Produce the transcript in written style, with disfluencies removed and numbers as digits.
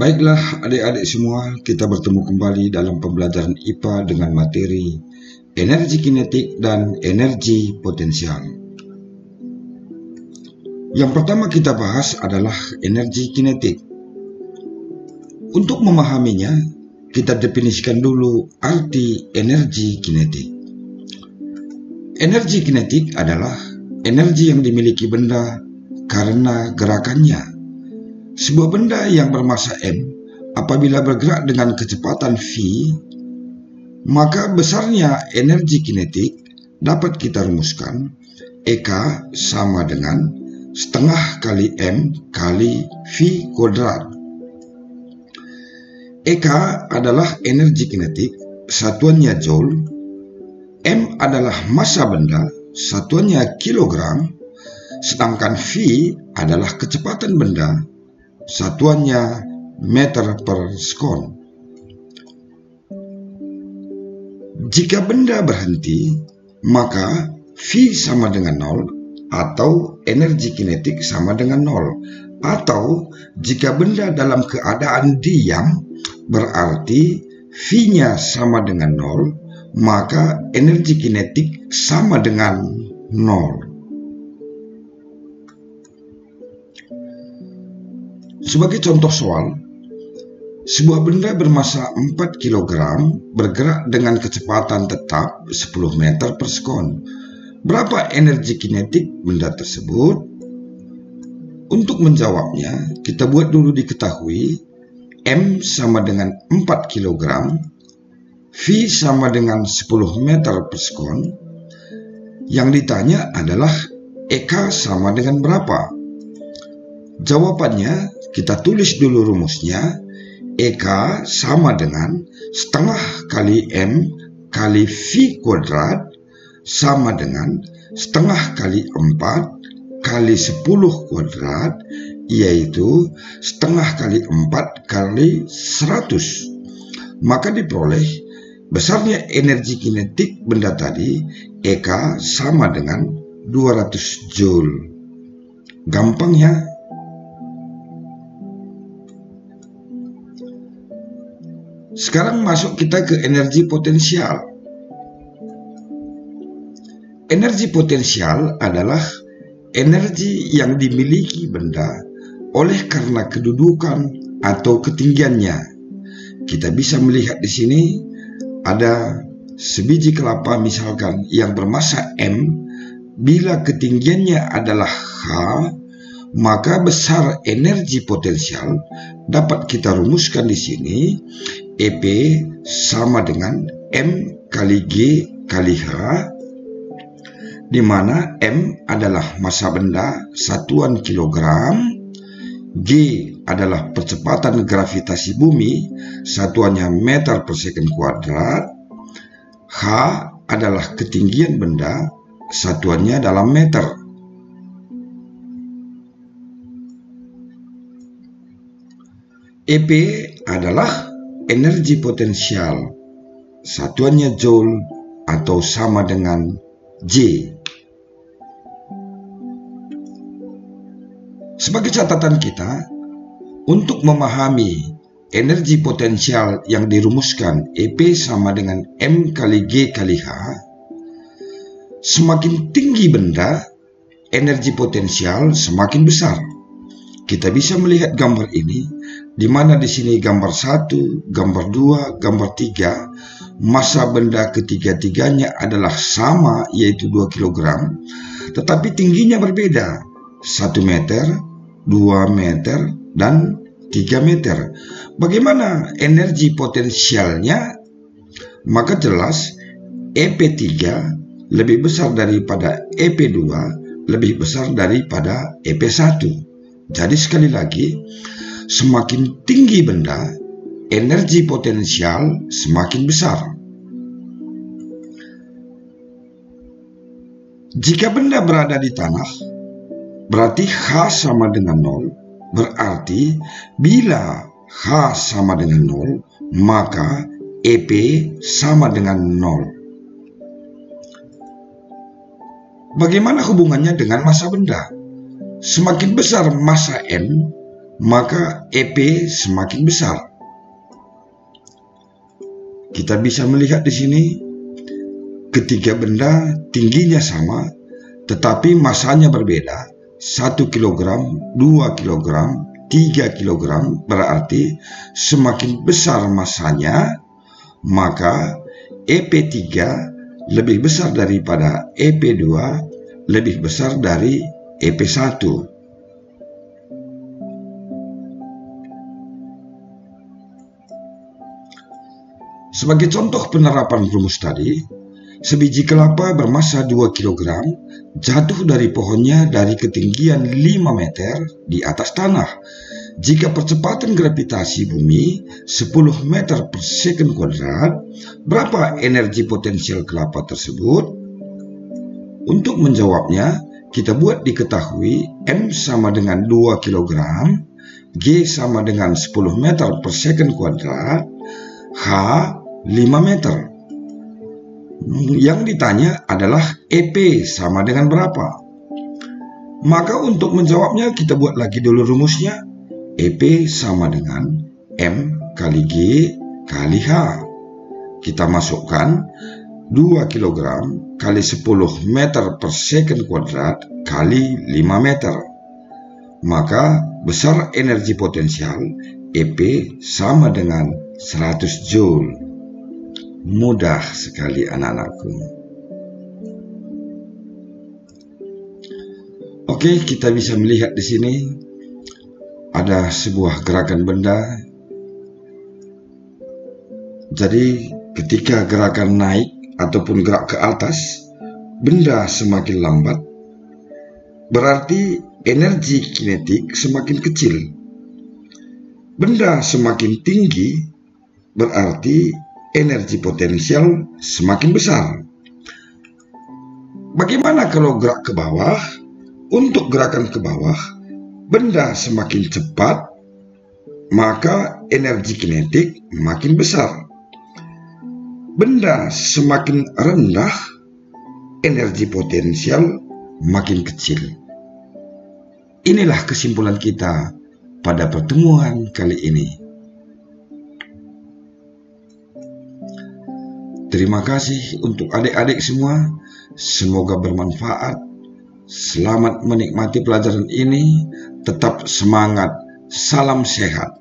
Baiklah adik-adik semua, kita bertemu kembali dalam pembelajaran IPA dengan materi energi kinetik dan energi potensial. Yang pertama kita bahas adalah energi kinetik. Untuk memahaminya, kita definisikan dulu arti energi kinetik. Energi kinetik adalah energi yang dimiliki benda karena gerakannya. Sebuah benda yang bermassa M apabila bergerak dengan kecepatan v, maka besarnya energi kinetik dapat kita rumuskan EK sama dengan setengah kali M kali V kuadrat. EK adalah energi kinetik, satuannya Joule. M adalah massa benda, satuannya kilogram. Sedangkan V adalah kecepatan benda, satuannya meter per sekon. Jika benda berhenti, maka V sama dengan 0 atau energi kinetik sama dengan 0. Atau jika benda dalam keadaan diam, berarti V-nya sama dengan 0, maka energi kinetik sama dengan 0. Sebagai contoh soal, sebuah benda bermassa 4 kg bergerak dengan kecepatan tetap 10 meter per sekon. Berapa energi kinetik benda tersebut? Untuk menjawabnya, kita buat dulu diketahui M sama dengan 4 kg, V sama dengan 10 meter per sekon. Yang ditanya adalah EK sama dengan berapa? Jawabannya, kita tulis dulu rumusnya. EK sama dengan setengah kali M kali V kuadrat sama dengan setengah kali 4 kali 10 kuadrat, yaitu setengah kali 4 kali 100. Maka diperoleh besarnya energi kinetik benda tadi EK sama dengan 200 Joule. Gampang ya? Sekarang masuk kita ke energi potensial. Energi potensial adalah energi yang dimiliki benda oleh karena kedudukan atau ketinggiannya. Kita bisa melihat di sini ada sebiji kelapa misalkan yang bermassa M, bila ketinggiannya adalah H, maka besar energi potensial dapat kita rumuskan di sini. EP sama dengan M kali G kali H, di mana M adalah massa benda, satuan kilogram, G adalah percepatan gravitasi bumi, satuannya meter per second kuadrat, H adalah ketinggian benda, satuannya dalam meter. EP adalah energi potensial, satuannya Joule atau sama dengan J. Sebagai catatan kita, untuk memahami energi potensial yang dirumuskan EP sama dengan M kali G kali H, semakin tinggi benda, energi potensial semakin besar. Kita bisa melihat gambar ini, di mana di sini gambar 1, gambar 2, gambar 3, massa benda ketiga-tiganya adalah sama, yaitu 2 kg, tetapi tingginya berbeda, 1 meter, 2 meter, dan 3 meter. Bagaimana energi potensialnya? Maka jelas EP3 lebih besar daripada EP2, lebih besar daripada EP1. Jadi sekali lagi, semakin tinggi benda, energi potensial semakin besar. Jika benda berada di tanah, berarti H sama dengan 0. Berarti bila H sama dengan 0, maka EP sama dengan 0. Bagaimana hubungannya dengan massa benda? Semakin besar massa M, maka EP semakin besar. Kita bisa melihat di sini ketiga benda tingginya sama, tetapi masanya berbeda. 1 kg, 2 kg, 3 kg, berarti semakin besar masanya, maka EP3 lebih besar daripada EP2, lebih besar dari EP1. Sebagai contoh penerapan rumus tadi, sebiji kelapa bermassa 2 kg jatuh dari pohonnya dari ketinggian 5 meter di atas tanah. Jika percepatan gravitasi bumi 10 meter per second kuadrat, berapa energi potensial kelapa tersebut? Untuk menjawabnya, kita buat diketahui M sama dengan 2 kg, G sama dengan 10 meter per second kuadrat, H 5 meter. Yang ditanya adalah EP sama dengan berapa? Maka untuk menjawabnya kita buat lagi dulu rumusnya. EP sama dengan M kali G kali H. Kita masukkan 2 kg kali 10 meter per second kuadrat kali 5 meter. Maka besar energi potensial EP sama dengan 100 joule. Mudah sekali anak-anakku. Oke, kita bisa melihat di sini ada sebuah gerakan benda. Jadi ketika gerakan naik ataupun gerak ke atas, benda semakin lambat, berarti energi kinetik semakin kecil. Benda semakin tinggi, berarti energi potensial semakin besar. Bagaimana kalau gerak ke bawah? Untuk gerakan ke bawah, benda semakin cepat, maka energi kinetik makin besar. Benda semakin rendah, energi potensial makin kecil. Inilah kesimpulan kita pada pertemuan kali ini. Terima kasih untuk adik-adik semua. Semoga bermanfaat. Selamat menikmati pelajaran ini. Tetap semangat. Salam sehat.